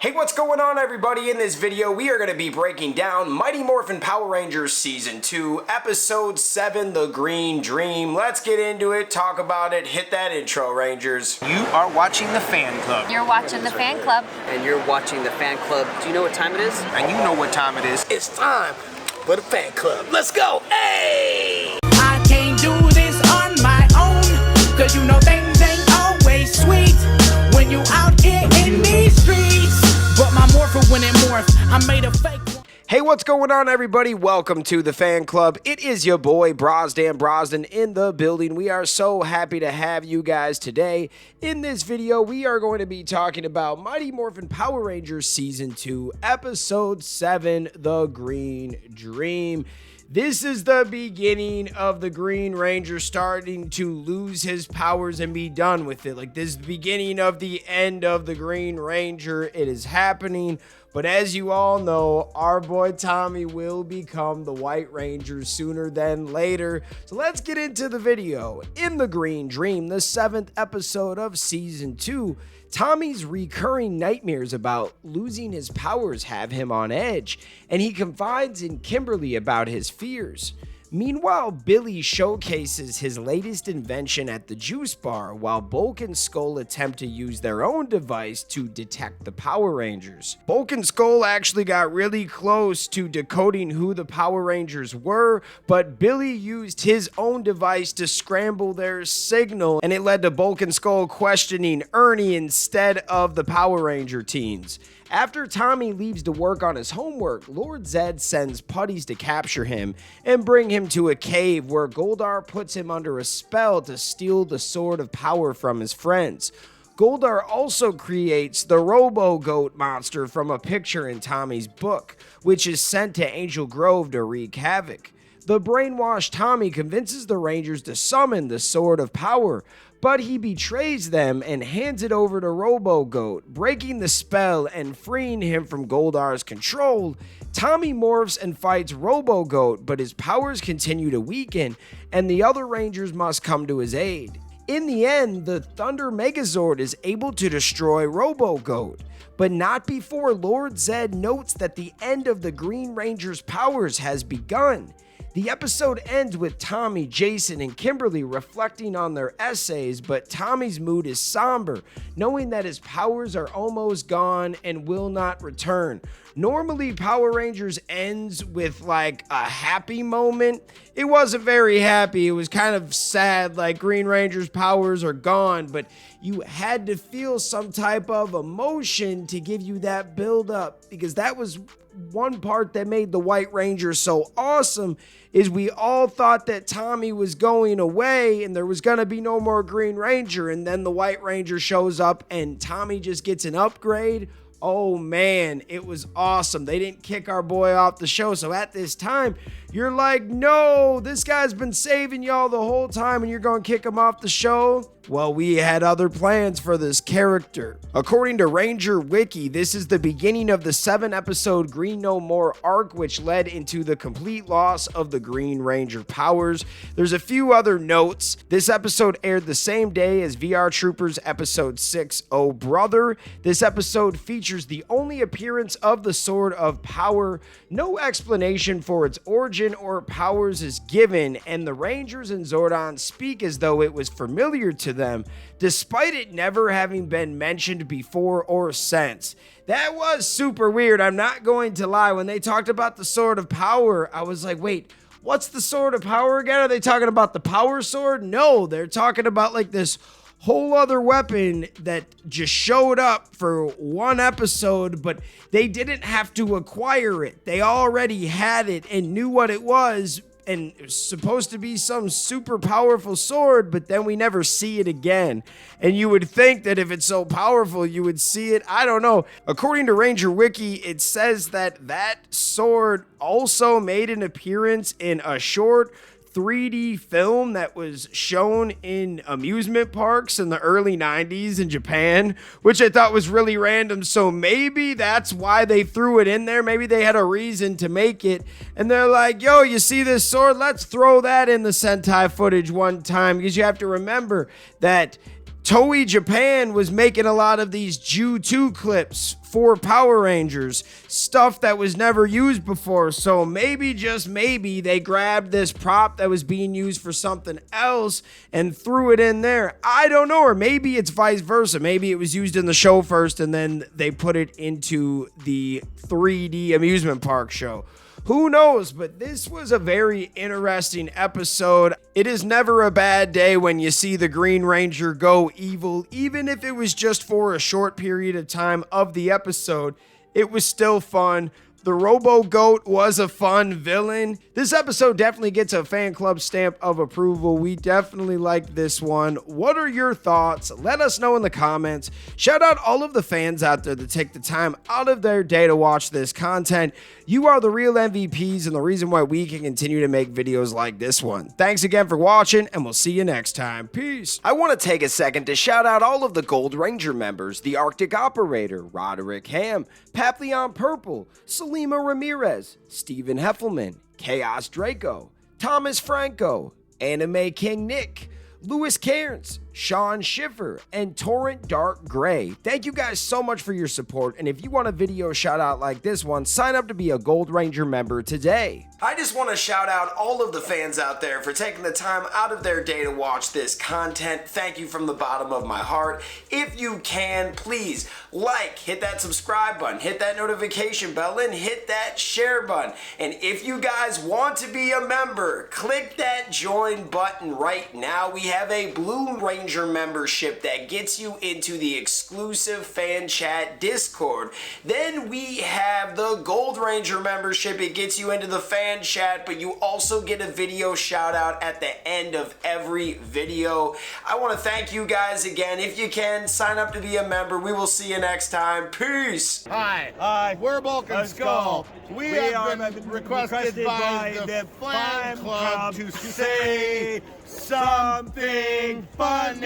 Hey, what's going on, everybody? In this video, we are going to be breaking down Mighty Morphin Power Rangers Season 2, Episode 7, The Green Dream. Let's get into it, talk about it, hit that intro, Rangers. You are watching the fan club. You're watching the fan club. And you're watching the fan club. Do you know what time it is? And you know what time it is. It's time for the fan club. Let's go. Hey! I can't do this on my own, cause you know things ain't always sweet when you out here in these streets. But my Morphin, when it morphed, I made a fake one. Hey, what's going on, everybody? Welcome to the fan club. It is your boy Brosdan in the building. We are so happy to have you guys today. In this video, we are going to be talking about Mighty Morphin Power Rangers Season 2, Episode 7, The Green Dream. This is the beginning of the Green Ranger starting to lose his powers and be done with it. Like, this is the beginning of the end of the Green Ranger. It is happening. But as you all know, our boy Tommy will become the White Ranger sooner than later. So let's get into the video. In The Green Dream, the 7th episode of Season 2, Tommy's recurring nightmares about losing his powers have him on edge, and he confides in Kimberly about his fears. Meanwhile, Billy showcases his latest invention at the juice bar while Bulk and Skull attempt to use their own device to detect the Power Rangers. Bulk and Skull actually got really close to decoding who the Power Rangers were, but Billy used his own device to scramble their signal, and it led to Bulk and Skull questioning Ernie instead of the Power Ranger teens. After Tommy leaves to work on his homework, Lord Zedd sends putties to capture him and bring him to a cave where Goldar puts him under a spell to steal the Sword of Power from his friends. Goldar also creates the Robo-Goat monster from a picture in Tommy's book, which is sent to Angel Grove to wreak havoc. The brainwashed Tommy convinces the Rangers to summon the Sword of Power, but he betrays them and hands it over to Robo-Goat, breaking the spell and freeing him from Goldar's control. Tommy morphs and fights Robo-Goat, but his powers continue to weaken, and the other Rangers must come to his aid. In the end, the Thunder Megazord is able to destroy Robo-Goat, but not before Lord Zedd notes that the end of the Green Ranger's powers has begun. The episode ends with Tommy, Jason, and Kimberly reflecting on their essays, but Tommy's mood is somber, knowing that his powers are almost gone and will not return. Normally, Power Rangers ends with like a happy moment. It wasn't very happy. It was kind of sad, like Green Ranger's powers are gone, but you had to feel some type of emotion to give you that build up, because that was one part that made the White Ranger so awesome. Is we all thought that Tommy was going away and there was gonna be no more Green Ranger, and then the White Ranger shows up and Tommy just gets an upgrade. Oh man, it was awesome. They didn't kick our boy off the show. So at this time, you're like, no, this guy's been saving y'all the whole time and you're gonna kick him off the show? Well, we had other plans for this character. According to Ranger Wiki, this is the beginning of the 7-episode Green No More arc, which led into the complete loss of the Green Ranger powers. There's a few other notes. This episode aired the same day as VR Troopers episode 6, Oh Brother. This episode features the only appearance of the Sword of Power. No explanation for its origin or powers is given, and the Rangers and Zordon speak as though it was familiar to them, despite it never having been mentioned before or since. That was super weird. I'm not going to lie. When they talked about the Sword of Power, I was like, wait, what's the Sword of Power again? Are they talking about the Power Sword? No, they're talking about like this whole other weapon that just showed up for one episode, but they didn't have to acquire it. They already had it and knew what it was, and it was supposed to be some super powerful sword, but then we never see it again. And you would think that if it's so powerful, you would see it. I don't know. According to Ranger Wiki, it says that that sword also made an appearance in a short 3D film that was shown in amusement parks in the early 90s in Japan, which I thought was really random. So maybe that's why they threw it in there. Maybe they had a reason to make it, and they're like, yo, you see this sword? Let's throw that in the Sentai footage one time, because you have to remember that Toei Japan was making a lot of these Ju 2 clips for Power Rangers, stuff that was never used before. So maybe, just maybe, they grabbed this prop that was being used for something else and threw it in there. I don't know, or maybe it's vice versa. Maybe it was used in the show first and then they put it into the 3D amusement park show. Who knows? But this was a very interesting episode. It is never a bad day when you see the Green Ranger go evil, even if it was just for a short period of time of the episode. It was still fun. The Robo Goat was a fun villain. This episode definitely gets a fan club stamp of approval. We definitely liked this one. What are your thoughts? Let us know in the comments. Shout out all of the fans out there that take the time out of their day to watch this content. You are the real MVPs and the reason why we can continue to make videos like this one. Thanks again for watching, and we'll see you next time. Peace. I want to take a second to shout out all of the Gold Ranger members: the Arctic Operator, Roderick Ham, Papillon Purple, Selima Ramirez, Stephen Heffelman, Chaos Draco, Thomas Franco, Anime King Nick, Louis Cairns, Sean Schiffer, and Torrent Dark Gray. Thank you guys so much for your support, and if you want a video shout out like this one, sign up to be a Gold Ranger member today. I just want to shout out all of the fans out there for taking the time out of their day to watch this content. Thank you from the bottom of my heart. If you can, please hit that subscribe button, hit that notification bell, and hit that share button. And if you guys want to be a member, click that join button right now. We have a Blue Ranger membership that gets you into the exclusive fan chat Discord. Then we have the Gold Ranger membership. It gets you into the fan chat, but you also get a video shout out at the end of every video. I want to thank you guys again. If you can, sign up to be a member. We will see you next time. Peace. Hi, we're Bulk and Skull. We have been requested by the fan club to say something funny.